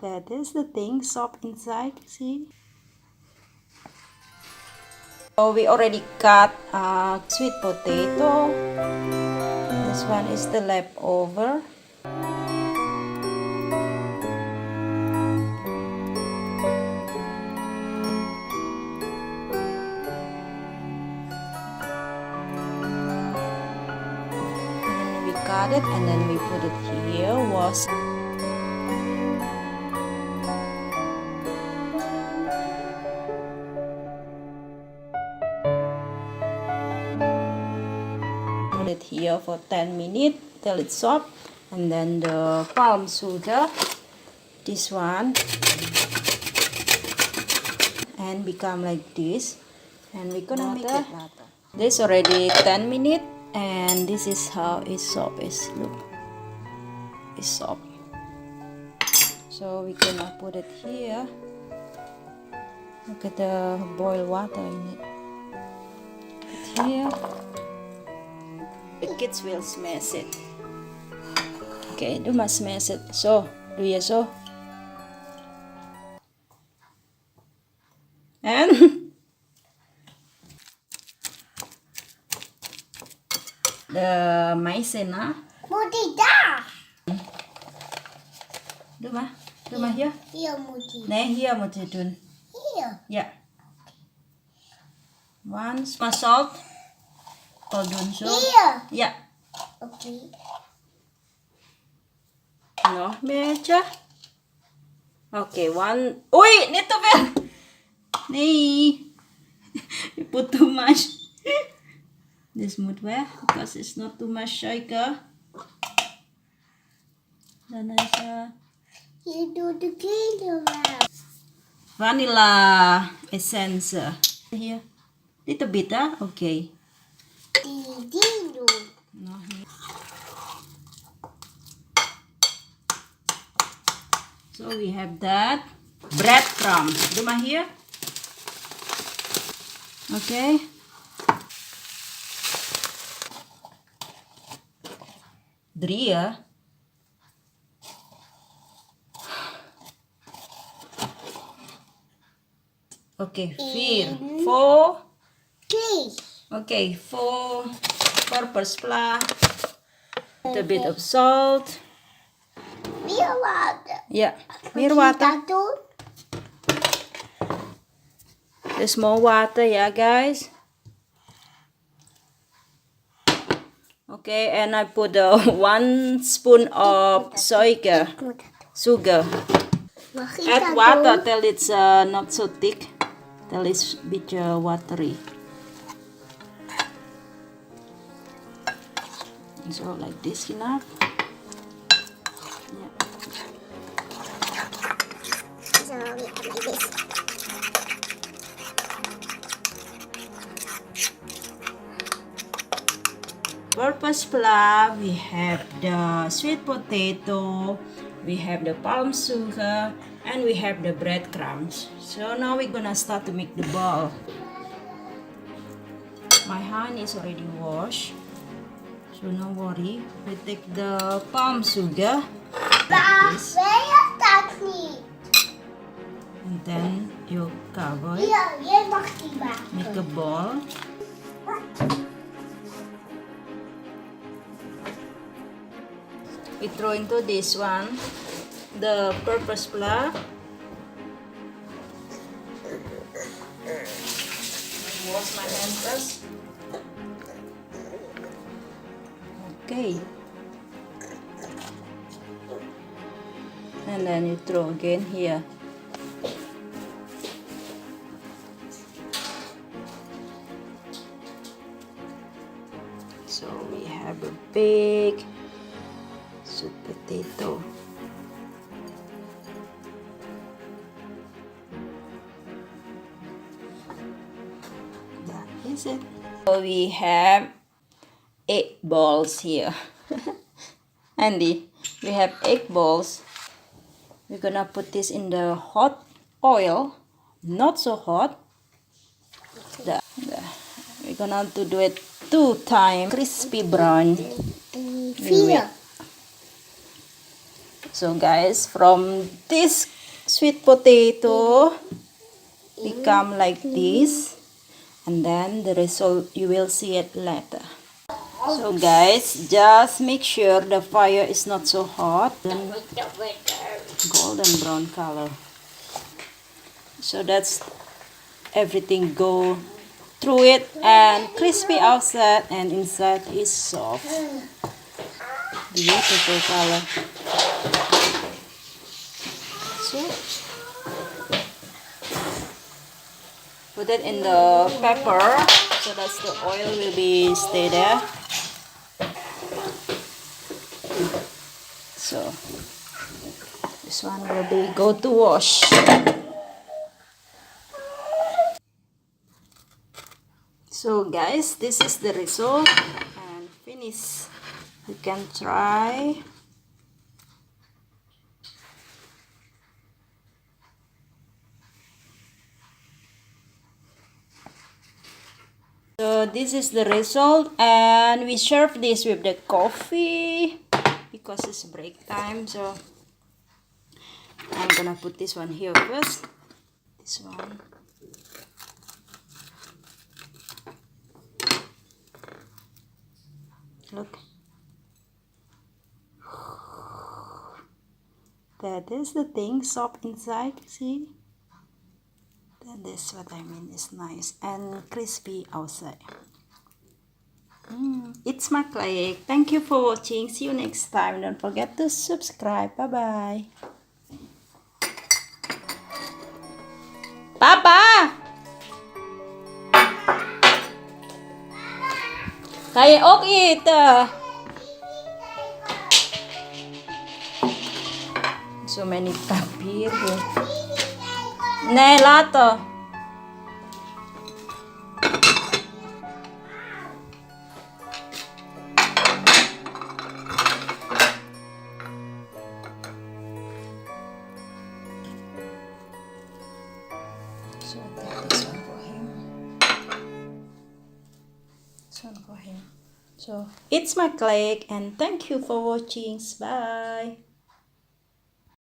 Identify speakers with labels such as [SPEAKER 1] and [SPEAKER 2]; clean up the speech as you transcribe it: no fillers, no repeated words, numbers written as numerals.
[SPEAKER 1] That is the thing, soft inside, see? So we already cut sweet potato. This one is the leftover. And we cut it and then we put it here. Wash. Put it here for 10 minutes till it's soft, and then the palm sugar, this one, and become like this, and we're gonna make it later. This already 10 minutes, and this is how it's soft is. Look, it's soft. So we're gonna put it here. Look at the boiled water in it. Put here. The kids will smash it. Okay, do must smash it. So, do you so? And the maizena.
[SPEAKER 2] Mutida.
[SPEAKER 1] Do ma here.
[SPEAKER 2] Here, Muti.
[SPEAKER 1] Ne here muti dun.
[SPEAKER 2] Here.
[SPEAKER 1] Yeah. 1 small salt. All dun so.
[SPEAKER 2] Here.
[SPEAKER 1] Yeah.
[SPEAKER 2] Okay.
[SPEAKER 1] No, meja. Okay, 1. Ui, nito ba? Nee. You put too much. This moet weg because it's not too much sugar. Dan is
[SPEAKER 2] You do the cleaner one.
[SPEAKER 1] vanilla essence here. Little bit, okay.
[SPEAKER 2] Dino.
[SPEAKER 1] No, here. So we have that breadcrumbs. Do ma here? Okay. Drie. Okay, 4. 4.
[SPEAKER 2] Please.
[SPEAKER 1] Okay, 4 purple splash. A bit of salt.
[SPEAKER 2] Meer water.
[SPEAKER 1] Yeah, meer water.
[SPEAKER 2] Dat doen?
[SPEAKER 1] There's more water, yeah, guys. Okay, and I put 1 spoon of sugar.
[SPEAKER 2] Mag ik
[SPEAKER 1] Add
[SPEAKER 2] dat
[SPEAKER 1] water
[SPEAKER 2] doen?
[SPEAKER 1] till it's not so thick, till it's a bit watery. So like this enough. Yeah.
[SPEAKER 2] So we have like this.
[SPEAKER 1] Purple splash, we have the sweet potato, we have the palm sugar, and we have the breadcrumbs. So now we're gonna start to make the ball. My hand is already washed, so no worry. We take the palm sugar like this,
[SPEAKER 2] dat niet?
[SPEAKER 1] and then you cover it,
[SPEAKER 2] Hier, jij mag die maken.
[SPEAKER 1] make a ball. We throw into this one the purple splash. Wash my hand first. Okay. And then you throw again here. So we have a big sweet potato. That is it. So we have 8 balls here. Andy, we have 8 balls. We're gonna put this in the hot oil, not so hot. We're gonna to do it 2 times crispy brown.
[SPEAKER 2] 4.
[SPEAKER 1] So guys, from this sweet potato become like this, and then the result you will see it later. So guys, just make sure the fire is not so hot, then golden brown color. So that's everything go through it, and crispy outside and inside is soft. Beautiful color. So put it in the pepper so that the oil will be stay there. So this one will be go to wash. So guys, this is the result and finish. You can try. So this is the result, and we serve this with the coffee because it's break time. So I'm gonna put this one here first. This one. Look. That is the thing, soft inside, see? That is what I mean, it's nice and crispy outside. It's my click. Thank you for watching. See you next time. Don't forget to subscribe. Bye bye. Papa! Kayak ok ito. So many tapir here. Ne, lato. So I think this one for him. This one for him. So it's my click, and thank you for watching. Bye.